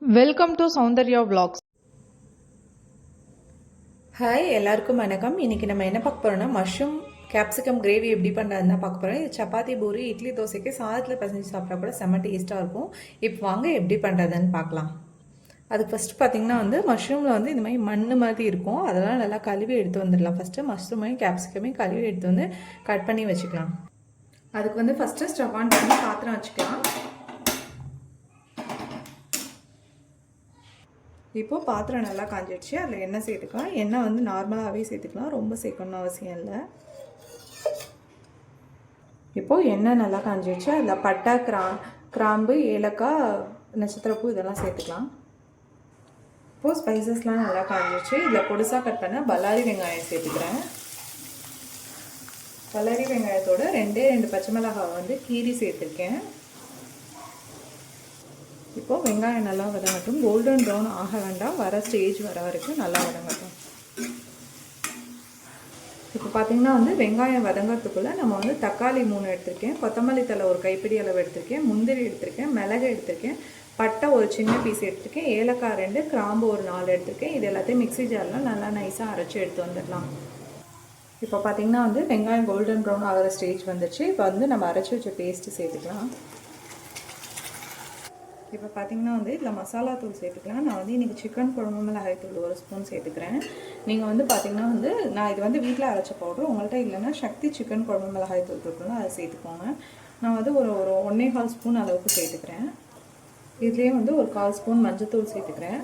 Welcome to Soundarya vlogs. Hi எல்லாருக்கும் வணக்கம். இன்றைக்கி நம்ம என்ன பார்க்க போகிறோம்னா மஷ்ரூம் கேப்சிகம் கிரேவி எப்படி பண்ணுறதுன்னு தான் பார்க்க போகிறோம். இது சப்பாத்தி பூரி இட்லி தோசைக்கு சாதத்தில் பசஞ்சு சாப்பிட்டா கூட செம்ம டேஸ்ட்டாக இருக்கும். இப்போ வாங்க எப்படி பண்ணுறதுன்னு பார்க்கலாம். அதுக்கு ஃபஸ்ட்டு பார்த்திங்கன்னா மஷ்ரூமில் இந்த மாதிரி மண் மாதிரி இருக்கும். அதெல்லாம் நல்லா கழுவி எடுத்து வந்துடலாம். ஃபஸ்ட்டு மஷ்ரூமையும் கேப்சிகமையும் கழுவி எடுத்து வந்து கட் பண்ணி வச்சுக்கலாம். அதுக்கு ஃபஸ்ட்டு ஸ்டவ் ஆன் பண்ணி பாத்திரம் வச்சுக்கலாம். இப்போது பாத்திரம் நல்லா காஞ்சிடுச்சு. அதில் எண்ணெய் சேர்த்துக்கலாம். எண்ணெய் நார்மலாகவே சேர்த்துக்கலாம், ரொம்ப சேர்க்கணும்னு அவசியம் இல்லை. இப்போது எண்ணெய் நல்லா காஞ்சிடுச்சு. அதில் பட்டை, கிராம்பு, ஏலக்காய், நட்சத்திரப்பூ இதெல்லாம் சேர்த்துக்கலாம். இப்போது ஸ்பைசஸ்லாம் நல்லா காஞ்சிடுச்சு. இதில் பொடிசாக கட் பண்ண பல்லாரி வெங்காயம் சேர்த்துக்கிறேன். பல்லாரி வெங்காயத்தோட 2 பச்சை மிளகாய் கீரி சேர்த்துருக்கேன். இப்போது வெங்காயம் நல்லா வதங்கட்டும். கோல்டன் ப்ரௌன் ஆக வேண்டாம், வர ஸ்டேஜ் வர வரைக்கும் நல்லா வதங்கட்டும். இப்போ பார்த்திங்கன்னா வெங்காயம் வதங்கிறதுக்குள்ளே நம்ம தக்காளி 3 எடுத்திருக்கேன், கொத்தமல்லி தழை ஒரு கைப்பிடி அளவு எடுத்திருக்கேன், முந்திரி எடுத்திருக்கேன், மிளகு எடுத்திருக்கேன், பட்டை ஒரு சின்ன பீஸ் எடுத்திருக்கேன், ஏலக்காய் 2, கிராம்பு ஒரு 4 எடுத்திருக்கேன். இது எல்லாத்தையும் மிக்ஸி ஜாரில் நல்லா நைஸாக அரைச்சி எடுத்து வந்துடலாம். இப்போ பார்த்திங்கன்னா வெங்காயம் கோல்டன் ப்ரௌன் ஆகிற ஸ்டேஜ் வந்துடுச்சு. இப்போ நம்ம அரைச்சி வச்ச பேஸ்ட்டு சேர்த்துக்கலாம். இப்போ பார்த்திங்கன்னா இதில் மசாலா தூள் சேர்த்துக்கலாம். நான் இன்றைக்கி சிக்கன் குழம்பு மிளகாய் தூள் 1 ஸ்பூன் சேர்த்துக்கிறேன். நீங்கள் பார்த்திங்கன்னா நான் இது வீட்டில் அரைச்ச பவுடர், உங்கள்கிட்ட இல்லைன்னா சக்தி சிக்கன் குழம்பு மிளகாய் தூள் இருக்குன்னா அதை சேர்த்துக்கோங்க. நான் ஒரு 1.25 ஸ்பூன் அளவுக்கு சேர்த்துக்கிறேன். இதுலேயே ஒரு 1/4 ஸ்பூன் மஞ்சத்தூள் சேர்த்துக்கிறேன்.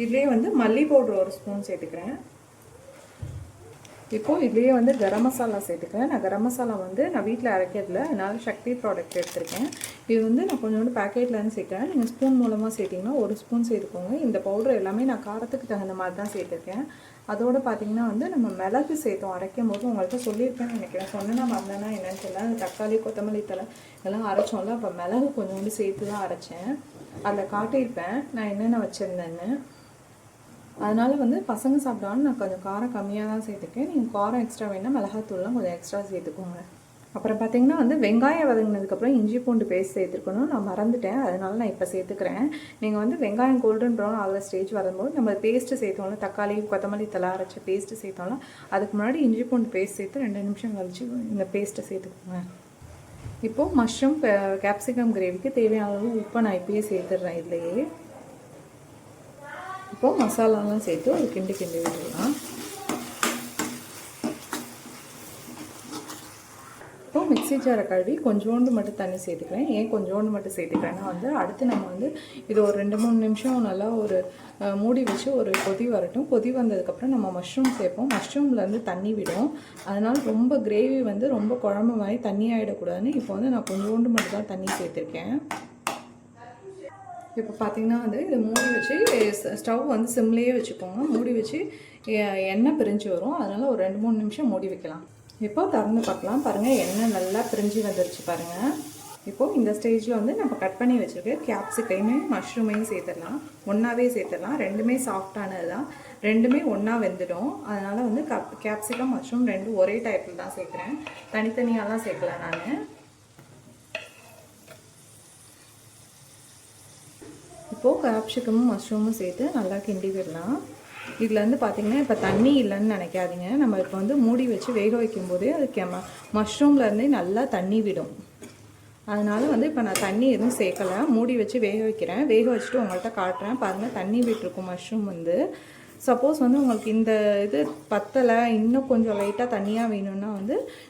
இதுலேயே மல்லி பவுடர் 1 ஸ்பூன் சேர்த்துக்கிறேன். இப்போது இதுலேயே கரம் மசாலா சேர்த்துக்கிறேன். நான் கரம் மசாலா நான் வீட்டில் அரைக்கிறதுல, அதனால் சக்தி ப்ராடக்ட் எடுத்திருக்கேன். இது நான் கொஞ்சோண்டு பேக்கெட்லேருந்து சேர்க்குறேன். நீங்கள் ஸ்பூன் மூலமாக சேர்த்திங்கன்னா 1 ஸ்பூன் சேர்த்துக்கோங்க. இந்த பவுடர் எல்லாமே நான் காரத்துக்கு தகுந்த மாதிரி தான் சேர்த்துருக்கேன். அதோடு பார்த்திங்கன்னா நம்ம மிளகு சேர்த்தோம் அரைக்கும் போது, உங்கள்கிட்ட சொல்லியிருப்பேன்னு நினைக்கிறேன். சொன்னேன்னா மறந்தேன்னா என்னென்னு தெரியல. அந்த தக்காளி கொத்தமல்லி தழை எல்லாம் அரைச்சோம்ல, அப்போ மிளகு கொஞ்சோண்டு சேர்த்து தான் அரைச்சேன். அதில் காட்டியிருப்பேன் நான் என்னென்ன வச்சுருந்தேன்னு. அதனால் பசங்க சாப்பிடாலும் நான் கொஞ்சம் காரம் கம்மியாக தான் சேர்த்துக்கேன். நீங்கள் காரம் எக்ஸ்ட்ரா வேணால் மிளகாத்தூள்லாம் கொஞ்சம் எக்ஸ்ட்ரா சேர்த்துக்கோங்க. அப்புறம் பார்த்திங்கன்னா வெங்காயம் வதங்கினதுக்கப்புறம் இஞ்சி பூண்டு பேஸ்ட் சேர்த்துருக்கணும். நான் மறந்துட்டேன், அதனால நான் இப்போ சேர்த்துக்கிறேன். நீங்கள் வெங்காயம் கோல்டன் ப்ரௌன் ஆகிற ஸ்டேஜ் வரும்போது நம்ம பேஸ்ட்டு சேர்த்தோம்ல, தக்காளி கொத்தமல்லி தழை அரைச்ச பேஸ்ட்டு சேர்த்தோம்ல, அதுக்கு முன்னாடி இஞ்சி பூண்டு பேஸ்ட் சேர்த்து 2 நிமிஷம் கழிச்சு இந்த பேஸ்ட்டை சேர்த்துக்கோங்க. இப்போது மஷ்ரூம் கேப்சிகம் கிரேவிக்கு தேவையான அளவு உப்பை நான் இப்போயே சேர்த்துடுறேன். இதுலையே இப்போது மசாலாலாம் சேர்த்து ஒரு கிண்டி விட்டுடலாம். இப்போது மிக்ஸி ஜாரை கழுவி கொஞ்சோண்டு மட்டும் தண்ணி சேர்த்துக்கிறேன். ஏன் கொஞ்சோண்டு மட்டும் சேர்த்துக்கிறேன்னா அடுத்து நம்ம இது ஒரு 2-3 நிமிஷம் நல்லா ஒரு மூடி வச்சு ஒரு கொதி வரட்டும். கொதி வந்ததுக்கப்புறம் நம்ம மஷ்ரூம் சேர்ப்போம். மஷ்ரூம்லேருந்து தண்ணி விடும். அதனால் ரொம்ப கிரேவி ரொம்ப குழம்பு மாதிரி தண்ணி ஆகிடக்கூடாதுன்னு இப்போ நான் கொஞ்சோண்டு மட்டும் தான் தண்ணி சேர்த்துருக்கேன். இப்போ பார்த்திங்கன்னா இது மூடி வச்சு ஸ்டவ் சிம்லேயே வச்சுக்கோங்க. மூடி வச்சு எண்ணெய் பிரிஞ்சு வரும். அதனால் ஒரு 2-3 நிமிஷம் மூடி வைக்கலாம். இப்போ திறந்து பார்க்கலாம். பாருங்கள், எண்ணெய் நல்லா பிரிஞ்சு வந்துருச்சு பாருங்கள். இப்போது இந்த ஸ்டேஜில் நம்ம கட் பண்ணி வச்சுருக்க கேப்சிகையுமே மஷ்ரூமையும் சேர்த்துடலாம். ஒன்றாவே சேர்த்துடலாம். ரெண்டுமே சாஃப்டானது தான், ரெண்டுமே ஒன்றா வெந்துடும். அதனால் கேப்சிகம் மஷ்ரூம் 2 ஒரே டைப்பில் தான் சேர்க்குறேன். தனித்தனியாலாம் சேர்க்கல நான். இப்போது கேப்சிகமும் மஷ்ரூமும் சேர்த்து நல்லா கிண்டி விடலாம். இதில் பார்த்திங்கன்னா இப்போ தண்ணி இல்லைன்னு நினைக்காதீங்க. நம்ம இப்போ மூடி வச்சு வேக வைக்கும்போதே அது மஷ்ரூம்லேருந்தே நல்லா தண்ணி விடும். அதனால் இப்போ நான் தண்ணி எதுவும் சேர்க்கலை, மூடி வச்சு வேக வைக்கிறேன். வேக வச்சுட்டு உங்கள்கிட்ட காட்டுறேன். பாருங்கள், தண்ணி விட்டுருக்கும் மஷ்ரூம். சப்போஸ் உங்களுக்கு இந்த இது பத்தலை, இன்னும் கொஞ்சம் லைட்டாக தண்ணியாக வேணும்னா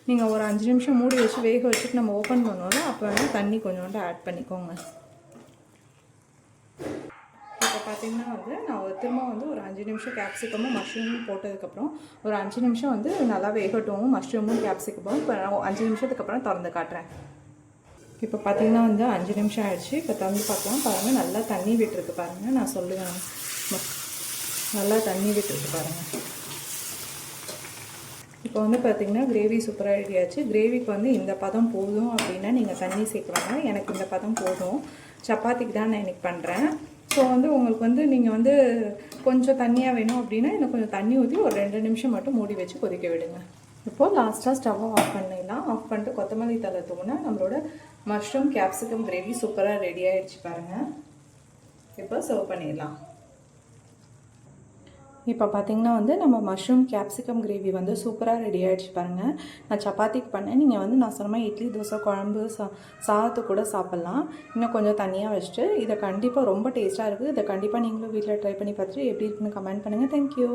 நீங்கள் ஒரு 5 நிமிஷம் மூடி வச்சு வேக வச்சுட்டு நம்ம ஓப்பன் பண்ணுவோம்ல, அப்போ தண்ணி கொஞ்சோண்டு ஆட் பண்ணிக்கோங்க. இப்போ பார்த்திங்கன்னா நான் திரும்ப ஒரு 5 நிமிஷம் கேப்சிகமும் மஷ்ரூமும் போட்டதுக்கப்புறம் ஒரு 5 நிமிஷம் நல்லா வேகட்டும் மஷ்ரூமும் கேப்சிகமும். இப்போ நான் 5 நிமிஷத்துக்கு அப்புறம் திறந்து காட்டுறேன். இப்போ பார்த்திங்கன்னா 5 நிமிஷம் ஆகிடுச்சு. இப்போ திறந்து பார்க்கலாம். பாருங்கள், நல்லா தண்ணி விட்டுருக்கு பாருங்கள். நான் சொல்லுவேன், நல்லா தண்ணி விட்டுருக்கு பாருங்கள். இப்போ பார்த்திங்கன்னா கிரேவி சூப்பராக ரெடியாச்சு. கிரேவிக்கு இந்த பதம் போதும் அப்படின்னா நீங்கள் தண்ணி சேர்க்குறாங்க. எனக்கு இந்த பதம் போதும். சப்பாத்திக்கு தான் நான் இன்றைக்கி பண்ணுறேன். ஸோ உங்களுக்கு நீங்கள் கொஞ்சம் தண்ணியாக வேணும் அப்படின்னா இன்னும் கொஞ்சம் தண்ணி ஊற்றி ஒரு 2 நிமிஷம் மட்டும் மூடி வச்சு கொதிக்க விடுங்க. இப்போது லாஸ்ட்டாக ஸ்டவ்வை ஆஃப் பண்ணிடலாம். ஆஃப் பண்ணிட்டு கொத்தமல்லி தழை தூவினா நம்மளோட மஷ்ரூம் கேப்சிகம் கிரேவி சூப்பராக ரெடி ஆகிடுச்சு பாருங்கள். இப்போ சர்வ் பண்ணிடலாம். இப்போ பார்த்திங்கன்னா வந்து நம்ம மஷ்ரூம் கேப்சிகம் கிரேவி வந்து சூப்பராக ரெடி ஆகிடுச்சு பாருங்கள். நான் சப்பாத்திக்கு பண்ணேன். நீங்கள் வந்து நான் சொன்ன மாதிரி இட்லி தோசை குழம்பு சாதத்து கூட சாப்பிட்லாம். இன்னும் கொஞ்சம் தனியாக வச்சுட்டு இதை கண்டிப்பாக ரொம்ப டேஸ்ட்டாக இருக்குது. இதை கண்டிப்பாக நீங்களும் வீட்டில் ட்ரை பண்ணி பார்த்துட்டு எப்படி இருக்குன்னு கமெண்ட் பண்ணுங்கள். தேங்க்யூ.